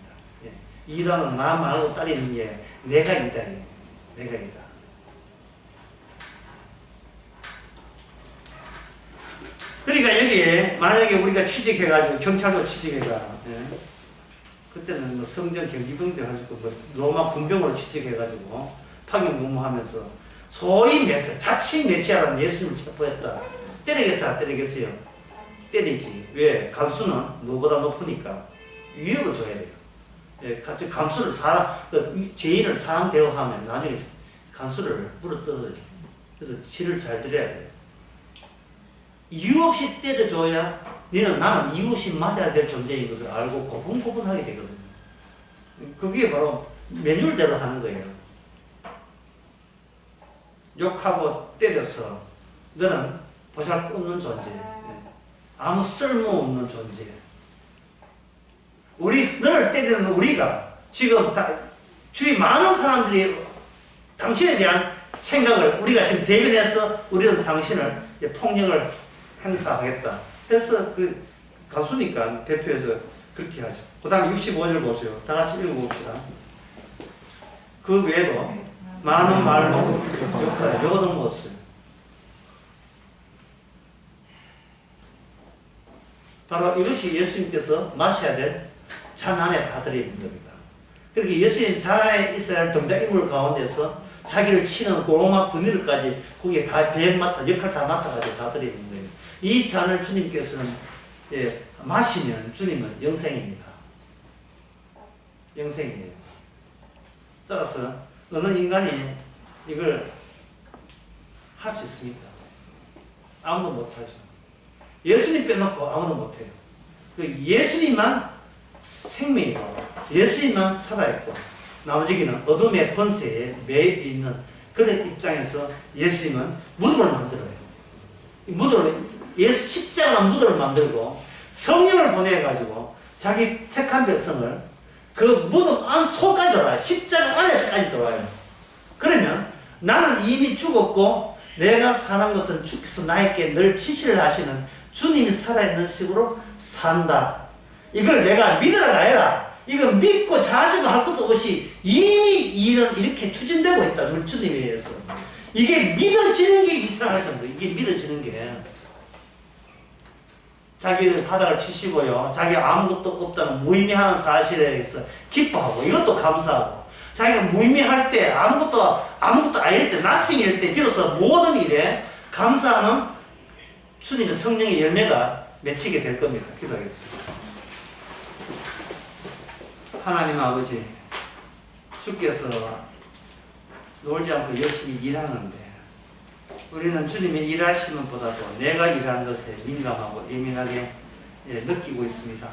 이다는 나 말고 딸이 있는 게 내가 이다이에요. 내가 이다. 그러니까 여기에 만약에 우리가 취직해가지고 경찰로 취직해가 그때는 뭐 성전 경비병대 하시고 뭐 로마 군병으로 취직해가지고 파견 근무하면서 소위 자칭 메시아라는 예수님을 체포했다. 때리겠어요? 안 때리겠어요? 때리지. 왜? 간수는 너보다 높으니까 위협을 줘야 돼요. 간수를 죄인을 사람 대우하면 나중에 간수를 물어뜯어요. 그래서 치를 잘 들여야 돼요. 이유 없이 때려줘야 나는 이유 없이 맞아야 될 존재인 것을 알고 고분고분하게 되거든요. 그게 바로 매뉴얼대로 하는 거예요. 욕하고 때려서 너는 보잘것없는 존재, 아무 쓸모없는 존재. 너를 때리는 우리가 지금 주위 많은 사람들이 당신에 대한 생각을 우리가 지금 대변해서 우리는 당신을 폭력을 행사하겠다 해서 그 가수니까 대표해서 그렇게 하죠. 그 다음 65절 보세요. 다 같이 읽어봅시다. 그 외에도 많은 말로 욕하여 요거도 먹었어요. 바로 이것이 예수님께서 마셔야 될 잔 안에 다 들어있는 겁니다. 그렇게 예수님 자라의 이스라엘 등장인물 가운데서 자기를 치는 고로마 군인들까지 거기에 다 배역 맡아 역할 다 맡아가지고 다 드리는 거예요. 이 잔을 주님께서는 마시면 주님은 영생입니다. 영생이에요. 따라서 어느 인간이 이걸 할 수 있습니까? 아무도 못하죠. 예수님 빼놓고 아무도 못해요. 예수님만 생명이고 예수님만 살아있고 나머지는 어둠의 권세에 매여 있는 그런 입장에서 예수님은 무덤을 만들어요. 십자가 무덤을 만들고 성령을 보내가지고 자기 택한 백성을 그 무덤 안 속까지 들어와요. 십자가 안에까지 들어와요. 그러면 나는 이미 죽었고 내가 사는 것은 주께서 나에게 늘 지시를 하시는 주님이 살아있는 식으로 산다. 이걸 내가 믿으라 가해라. 이거 믿고 자시고 할 것도 없이 이미 일은 이렇게 추진되고 있다. 주님에 의해서. 이게 믿어지는 게 이상할 정도. 이게 믿어지는 게. 자기를 바닥을 치시고요. 자기가 아무것도 없다는 무의미한 사실에 대해서 기뻐하고 이것도 감사하고 자기가 무의미할 때 아무것도 아닐 때 nothing일 때 비로소 모든 일에 감사하는 주님의 성령의 열매가 맺히게 될 겁니다. 기도하겠습니다. 하나님 아버지, 주께서 놀지 않고 열심히 일하는데 우리는 주님의 일하시는 보다도 내가 일하는 것에 민감하고 예민하게 느끼고 있습니다.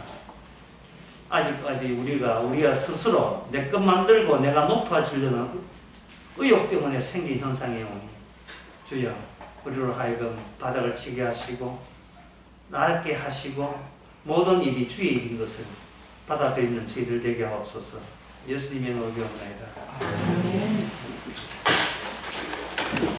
아직까지 우리가 스스로 내 것 만들고 내가 높아지려는 의욕 때문에 생긴 현상이오니 주여 우리로 하여금 바닥을 치게 하시고 낮게 하시고 모든 일이 주의 일인 것을 받아들이는 저희들 되게 하옵소서. 예수님의 이름으로 기도합니다.